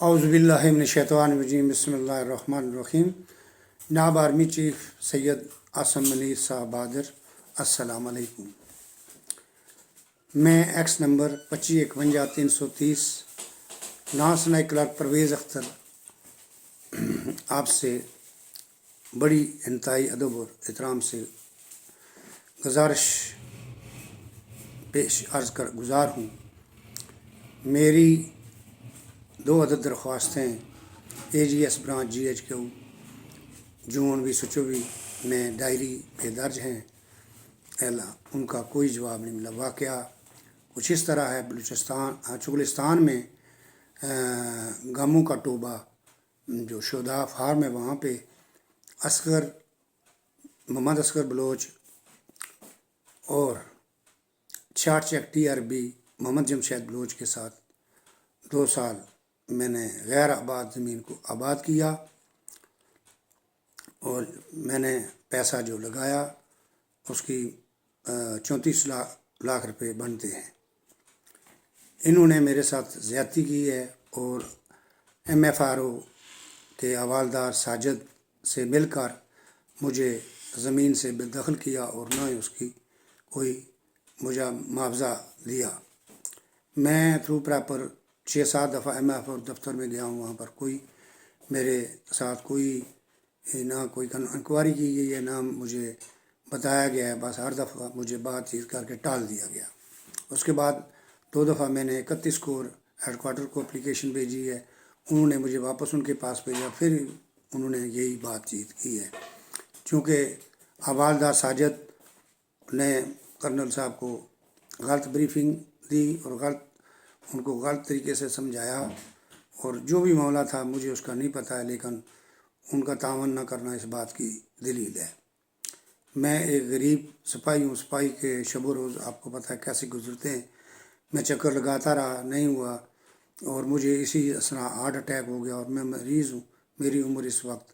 اعوذ باللہ من الشیطان الرجیم بسم اللہ الرحمن الرحیم۔ نائب آرمی چیف سید عاصم منیر صاحب بہادر، السلام علیکم۔ میں ایکس نمبر 2551-330 ناسنائی کلرک پرویز اختر آپ سے بڑی انتہائی ادب اور احترام سے گزارش پیش عرض کر گزار ہوں۔ میری 2 عدد درخواستیں A G S branch G H Q جون 2024 میں ڈائری پہ درج ہیں، ان کا کوئی جواب نہیں ملا۔ واقعہ کچھ اس طرح ہے، چغلستان میں گاموں کا ٹوبہ جو شہداء فارم ہے، وہاں پہ محمد اصغر بلوچ اور چھاٹ چیک ٹی آر بی محمد جمشید بلوچ کے ساتھ 2 سال میں نے غیر آباد زمین کو آباد کیا، اور میں نے پیسہ جو لگایا اس کی 34 لاکھ روپے بنتے ہیں۔ انہوں نے میرے ساتھ زیادتی کی ہے، اور ایم ایف آر او کے حوالدار ساجد سے مل کر مجھے زمین سے بے دخل کیا، اور نہ ہی اس کی کوئی مجھے معاوضہ دیا۔ میں تھرو پراپر 6-7 دفعہ ایم ایف آر دفتر میں گیا ہوں، وہاں پر کوئی میرے ساتھ نہ کوئی انکوائری کی گئی ہے، نہ مجھے بتایا گیا ہے، بس ہر دفعہ مجھے بات چیت کر کے ٹال دیا گیا۔ اس کے بعد 2 دفعہ میں نے 31 کو ہیڈ کوارٹر کو اپلیکیشن بھیجی ہے، انہوں نے مجھے واپس ان کے پاس بھیجا، پھر انہوں نے یہی بات چیت کی ہے۔ چونکہ حوالدار ساجد نے کرنل صاحب کو غلط بریفنگ دی اور ان کو غلط طریقے سے سمجھایا، اور جو بھی معاملہ تھا مجھے اس کا نہیں پتہ ہے، لیکن ان کا تعاون نہ کرنا اس بات کی دلیل ہے۔ میں ایک غریب سپاہی ہوں، سپاہی کے شب و روز آپ کو پتہ ہے کیسے گزرتے ہیں۔ میں چکر لگاتا رہا، نہیں ہوا، اور مجھے اسی اثنا ہارٹ اٹیک ہو گیا، اور میں مریض ہوں۔ میری عمر اس وقت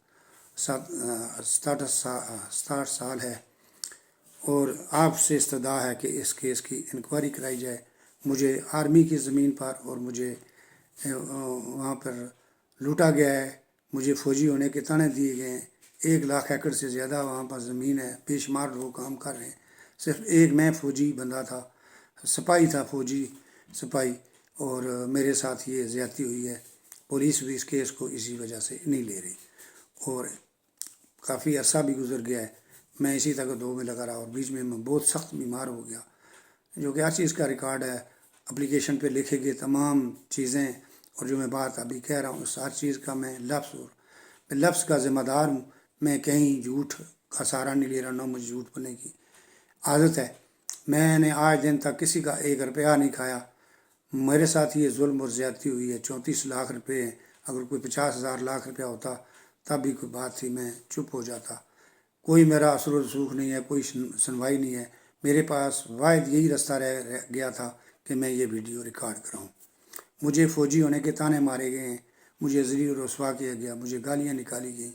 67 سال ہے، اور آپ سے استدعا ہے کہ اس کیس کی انکوائری کرائی جائے۔ مجھے آرمی کی زمین پر اور مجھے وہاں پر لوٹا گیا ہے، مجھے فوجی ہونے کے تانے دیے گئے ہیں۔ 1 لاکھ ایکڑ سے زیادہ وہاں پر زمین ہے، بے شمار لوگ کام کر رہے ہیں، صرف ایک میں فوجی بندہ تھا، سپاہی تھا، فوجی سپاہی، اور میرے ساتھ یہ زیادتی ہوئی ہے۔ پولیس بھی اس کیس کو اسی وجہ سے نہیں لے رہی، اور کافی عرصہ بھی گزر گیا ہے۔ میں اسی طرح 2 میں لگا رہا، اور بیچ میں بہت سخت بیمار ہو گیا، جو کہ ہر چیز کا ریکارڈ ہے، اپلیکیشن پہ لکھے گئے تمام چیزیں، اور جو میں بات ابھی کہہ رہا ہوں اس ہر چیز کا میں لفظ کا ذمہ دار ہوں۔ میں کہیں جھوٹ کا سہارا نہیں لے رہا، نہ مجھے جھوٹ بولنے کی عادت ہے۔ میں نے آج دن تک کسی کا 1 روپیہ نہیں کھایا۔ میرے ساتھ یہ ظلم اور زیادتی ہوئی ہے۔ 34 لاکھ روپے ہیں، اگر کوئی 50,000 لاکھ روپیہ ہوتا تب بھی کوئی بات تھی، میں چپ ہو جاتا۔ کوئی میرا اثر و رسوخ نہیں ہے، کوئی سنوائی نہیں ہے۔ میرے پاس واحد یہی رستہ رہ گیا تھا کہ میں یہ ویڈیو ریکارڈ کراؤں۔ مجھے فوجی ہونے کے تانے مارے گئے ہیں، مجھے ذلیل و رسوا کیا گیا، مجھے گالیاں نکالی گئیں،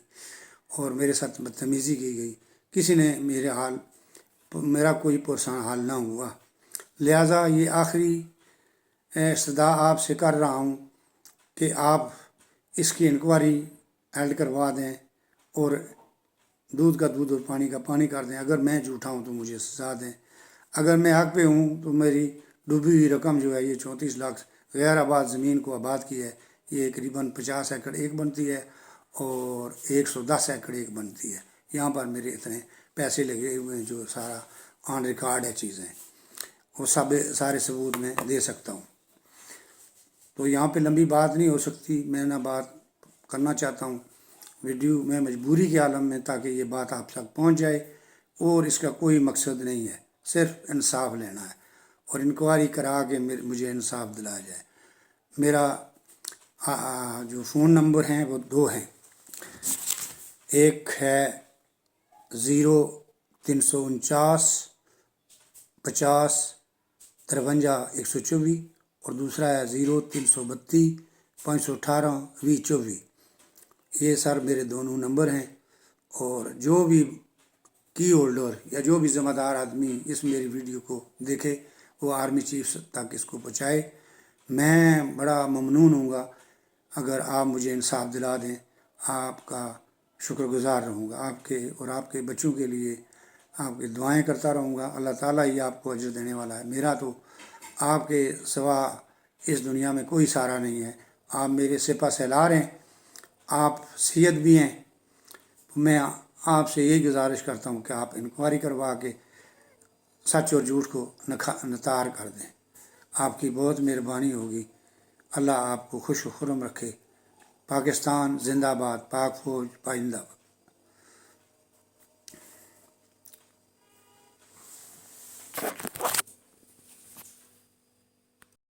اور میرے ساتھ بدتمیزی کی گئی۔ کسی نے میرا کوئی پرسان حال نہ ہوا، لہٰذا یہ آخری استدعا آپ سے کر رہا ہوں کہ آپ اس کی انکوائری ہیلڈ کروا دیں، اور دودھ کا دودھ اور پانی کا پانی کر دیں۔ اگر میں جھوٹا ہوں تو مجھے سزا دیں، اگر میں حق پہ ہوں تو میری ڈوبی ہوئی رقم جو ہے، یہ 34 لاکھ غیر آباد زمین کو آباد کی ہے، یہ قریباً 50 ایکڑ ایک بنتی ہے، اور 110 ایکڑ ایک بنتی ہے۔ یہاں پر میرے اتنے پیسے لگے ہوئے ہیں، جو سارا آن ریکارڈ ہے چیزیں، وہ سارے ثبوت میں دے سکتا ہوں۔ تو یہاں پہ لمبی بات نہیں ہو سکتی، میں نہ بات کرنا چاہتا ہوں ویڈیو میں مجبوری کے عالم میں، تاکہ یہ بات آپ تک پہنچ جائے، اور اس کا کوئی مقصد نہیں ہے، صرف انصاف لینا ہے، اور انکوائری کرا کے مجھے انصاف دلایا جائے۔ میرا جو فون نمبر ہیں وہ 2 ہیں، ایک ہے 0349 50 53 124، اور دوسرا ہے 0332 518 2024۔ یہ سر میرے دونوں نمبر ہیں، اور جو بھی کی ہولڈر یا جو بھی ذمہ دار آدمی اس میری ویڈیو کو دیکھے، وہ آرمی چیف تک اس کو پہنچائے۔ میں بڑا ممنون ہوں گا اگر آپ مجھے انصاف دلا دیں آپ کا شکر گزار رہوں گا، آپ کے اور آپ کے بچوں کے لیے آپ کی دعائیں کرتا رہوں گا۔ اللہ تعالیٰ ہی آپ کو اجر دینے والا ہے، میرا تو آپ کے سوا اس دنیا میں کوئی سہارا نہیں ہے۔ آپ میرے سپہ سالار ہیں، آپ سید بھی ہیں۔ میں آپ سے یہی گزارش کرتا ہوں کہ آپ انکوائری کروا کے سچ اور جھوٹ کو نتار کر دیں، آپ کی بہت مہربانی ہوگی۔ اللہ آپ کو خوش و خرم رکھے۔ پاکستان زندہ باد، پاک فوج پائندہ باد۔